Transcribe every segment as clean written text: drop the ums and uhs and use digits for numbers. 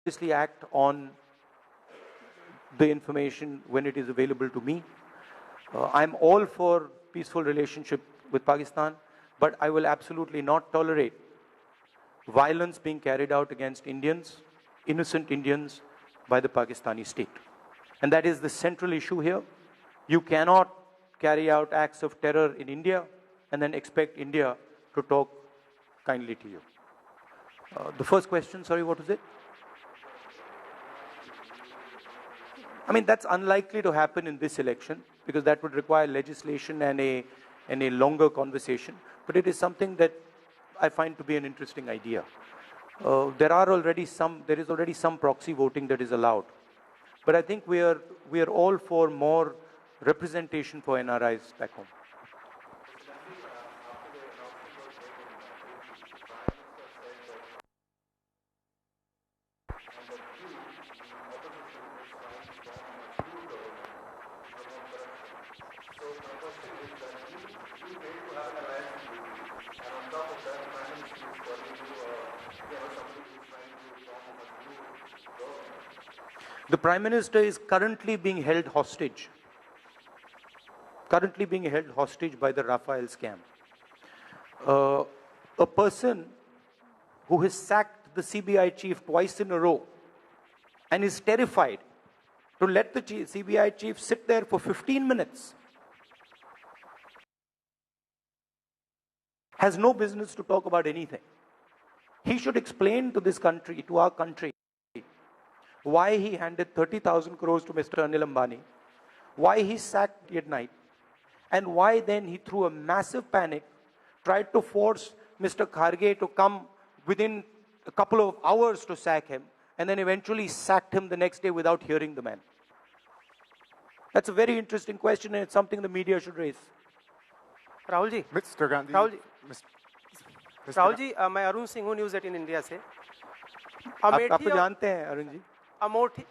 obviously act on the information when it is available to me. I'm all for peaceful relationship with Pakistan, but I will absolutely not tolerate violence being carried out against Indians, innocent Indians, by the Pakistani state. And that is the central issue here. You cannot carry out acts of terror in India and then expect India to talk kindly to you. The first question, sorry, what was it? I mean, that's unlikely to happen in this election because that would require legislation and a longer conversation. But it is something that I find to be an interesting idea. There is already some proxy voting that is allowed. But I think we are all for more representation for NRIs back home. The Prime Minister is currently being held hostage. Currently being held hostage by the Rafael scam. A person who has sacked the CBI chief twice in a row and is terrified to let the CBI chief sit there for 15 minutes has no business to talk about anything. He should explain to this country, to our country, why he handed 30,000 crores to Mr. Anil Ambani, why he sacked at night, and why then he threw a massive panic, tried to force Mr. Kharge to come within a couple of hours to sack him, and then eventually sacked him the next day without hearing the man. That's a very interesting question, and it's something the media should raise. Rahul ji, Mr. Gandhi, Rahul ji, मैं अरुण सिंह हूँ news 18 India से। आप तो जानते हैं अरुण जी।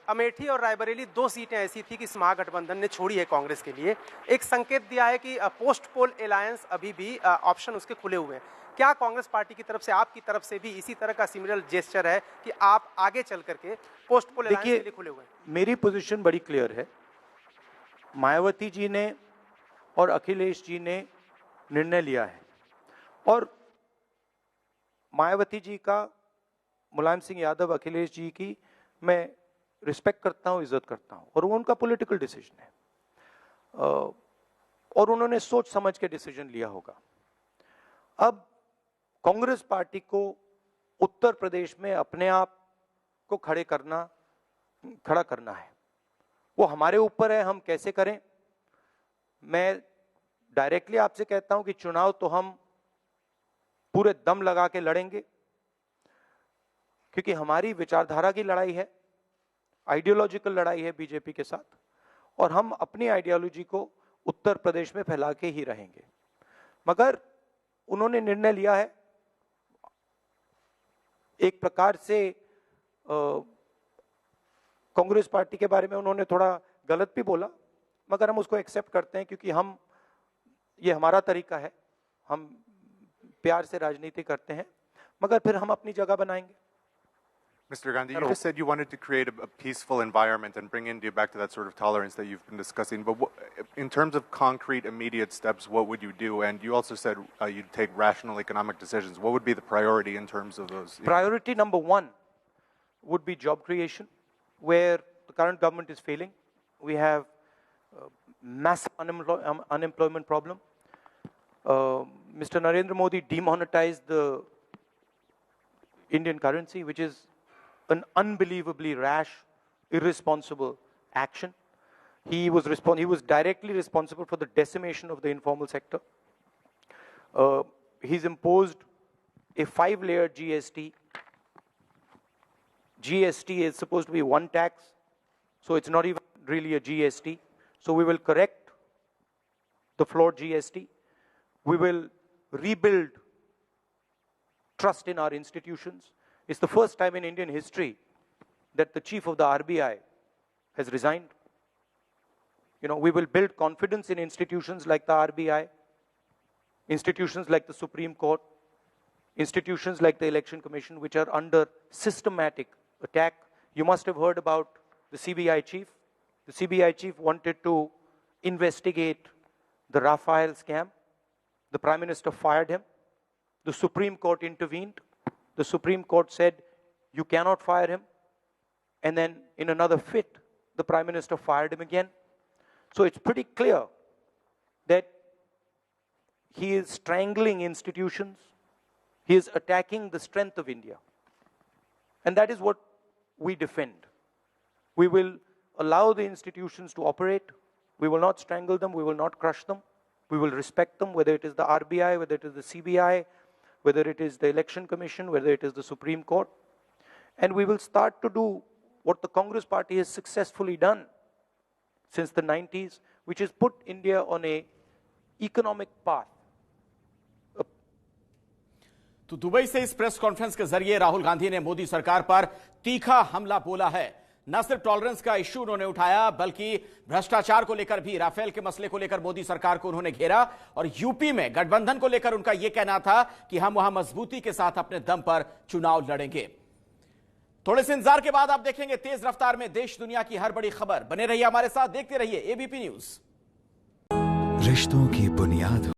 अमेठी और रायबरेली दो सीटें ऐसी थी कि इस महागठबंधन ने छोड़ी है कांग्रेस के लिए। एक संकेत दिया है कि पोस्ट पोल अलायंस अभी भी ऑप्शन उसके खुले हुए हैं। क्या कांग्रेस पार्टी की तरफ से, आपकी तरफ से भी इसी तरह का सिमिलर जेस्चर है कि आप आगे चल करके पोस्ट पोल अलायंस के लिए खुले हुए हैं? मेरी पोजीशन बड़ी क्लियर है। मायावती जी ने और अखिलेश जी ने निर्णय लिया है और मायावती जी का, मुलायम सिंह यादव, अखिलेश जी की मैं रिस्पेक्ट करता हूं, इज्जत करता हूं और वो उनका पॉलिटिकल डिसीजन है और उन्होंने सोच समझ के डिसीजन लिया होगा। अब कांग्रेस पार्टी को उत्तर प्रदेश में अपने आप को खड़ा करना है, वो हमारे ऊपर है, हम कैसे करें। मैं डायरेक्टली आपसे कहता हूं कि चुनाव तो हम पूरे दम लगा के लड़ेंगे क्योंकि हमारी विचारधारा की लड़ाई है, आइडियोलॉजिकल लड़ाई है बीजेपी के साथ और हम अपनी आइडियोलॉजी को उत्तर प्रदेश में फैला के ही रहेंगे। मगर उन्होंने निर्णय लिया है, एक प्रकार से कांग्रेस पार्टी के बारे में उन्होंने थोड़ा गलत भी बोला, मगर हम उसको एक्सेप्ट करते हैं क्योंकि ये हमारा तरीका है, हम प्यार से राजनीति करते हैं, मगर फिर हम अपनी जगह बनाएंगे। Mr. Gandhi, you just said you wanted to create a peaceful environment and bring India back to that sort of tolerance that you've been discussing. But in terms of concrete, immediate steps, what would you do? And you also said you'd take rational economic decisions. What would be the priority in terms of those? Priority number one would be job creation, where the current government is failing. We have massive unemployment problem. Mr. Narendra Modi demonetized the Indian currency, which is an unbelievably rash, irresponsible action. He was directly responsible for the decimation of the informal sector. He's imposed a 5-layer GST. GST is supposed to be one tax, so it's not even really a GST. So we will correct the flawed GST. We will rebuild trust in our institutions. It's the first time in Indian history that the chief of the RBI has resigned. We will build confidence in institutions like the RBI, institutions like the Supreme Court, institutions like the Election Commission, which are under systematic attack. You must have heard about the CBI chief. The CBI chief wanted to investigate the Rafale scam. The Prime Minister fired him. The Supreme Court intervened. The Supreme Court said, you cannot fire him. And then in another fit, the Prime Minister fired him again. So it's pretty clear that he is strangling institutions. He is attacking the strength of India. And that is what we defend. We will allow the institutions to operate. We will not strangle them. We will not crush them. We will respect them, whether it is the RBI, whether it is the CBI, whether it is the Election Commission, whether it is the Supreme Court. And we will start to do what the Congress Party has successfully done since the 90s, which is put India on an economic path. तो Dubai से इस press conference के जरिए राहुल गांधी ने मोदी सरकार पर तीखा हमला बोला है। न सिर्फ टॉलरेंस का इश्यू उन्होंने उठाया, बल्कि भ्रष्टाचार को लेकर भी, राफेल के मसले को लेकर मोदी सरकार को उन्होंने घेरा। और यूपी में गठबंधन को लेकर उनका यह कहना था कि हम वहां मजबूती के साथ अपने दम पर चुनाव लड़ेंगे। थोड़े से इंतजार के बाद आप देखेंगे तेज रफ्तार में देश दुनिया की हर बड़ी खबर। बने रहिए हमारे साथ, देखते रहिए एबीपी न्यूज। रिश्तों की बुनियाद